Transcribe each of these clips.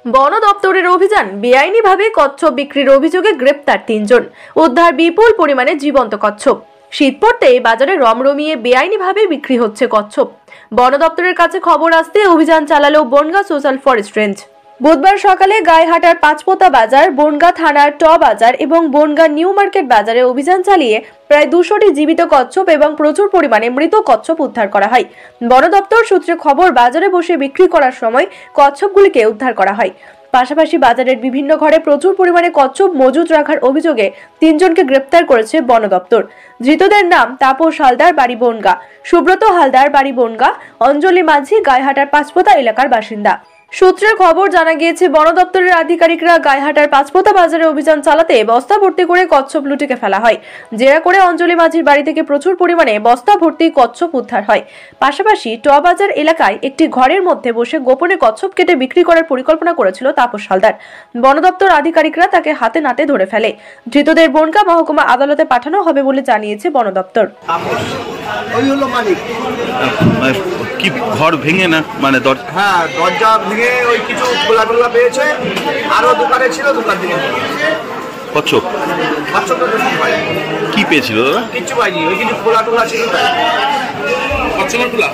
বন দপ্তরের অভিযান, বেআইনিভাবে কচ্ছপ বিক্রির অভিযোগে গ্রেপ্তার ৩ জন, উদ্ধার বিপুল পরিমাণে জীবন্ত কচ্ছপ। শীত পড়তে বাজারে রমরমিয়ে বেআইনিভাবে বিক্রি হচ্ছে কচ্ছপ। বন দপ্তরের কাছে খবর আসতে অভিযান চালালো বনগাঁ সোশ্যাল ফরেস্ট রেঞ্জ। বুধবার সকালে গাইহাটার পাঁচপোতা বাজার, বনগাঁ থানার ট বাজার এবং বনগাঁ নিউ মার্কেট বাজারে অভিযান চালিয়ে প্রায় ২০০টি জীবিত কচ্ছপ এবং প্রচুর পরিমাণে মৃত কচ্ছপ উদ্ধার করা হয়। বন দপ্তর সূত্রে খবর, বাজারে বসে বিক্রি করার সময় কচ্ছপগুলিকে উদ্ধার করা হয়। পাশাপাশি বাজারের বিভিন্ন ঘরে প্রচুর পরিমাণে কচ্ছপ মজুত রাখার অভিযোগে ৩ জনকে গ্রেপ্তার করেছে বন দপ্তর। ধৃতদের নাম তাপস হালদার, বাড়ি বনগাঁ; সুব্রত হালদার, বাড়ি বনগাঁ; অঞ্জলি মাঝি, গাইহাটার পাঁচপোতা এলাকার বাসিন্দা। সূত্রের খবর, জানা গিয়েছে বন দপ্তরের আধিকারিকরা গাইহাটার পাঁচপোতা বাজারে অভিযান চালাতে বস্তা ভর্তি করে কচ্ছপ লুটিকে ফেলা হয়। জেরা করে অঞ্জলি মাঝির বাড়ি থেকে প্রচুর পরিমাণে বস্তা ভর্তি কচ্ছপ উদ্ধার হয়। পাশাপাশি ট বাজার এলাকায় একটি ঘরের মধ্যে বসে গোপনে কচ্ছপ কেটে বিক্রি করার পরিকল্পনা করেছিল তাপস হালদার। বন দপ্তর আধিকারিকরা তাকে হাতে নাতে ধরে ফেলে। ধৃতদের বনগাঁ মহকুমা আদালতে পাঠানো হবে বলে জানিয়েছে বন দপ্তর। কি ঘর ভেঙে না মানে দরজা ভেঙে ওই কিছু খোলা টোলা পেয়েছে, আরো দোকানে ছিল, দোকান থেকে কচ্ছপ কি পেয়েছিল দাদা? কিছু পাইনি, ওই কিছু খোলা টোলা ছিল। কচ্ছপের খোলা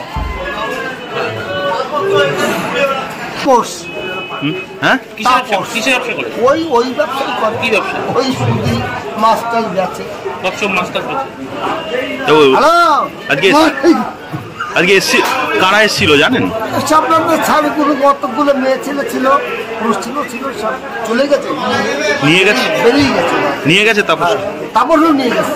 হ্যাঁ, ওই ব্যবসায়ী করে। কি ব্যবসা? ওই সুদি মাছটাই বেচে, কচ্ছপ মাছটা বেচে। আজকে কারা এসেছিল জানেন? আপনাদের শাড়িগুলো কতগুলো মেয়ে ছেলে ছিল, পুরুষ ছিল, সব চলে গেছে, নিয়ে গেছে, বেরিয়ে গেছে, নিয়ে গেছে। তারপর তারপরেও নিয়ে গেছে।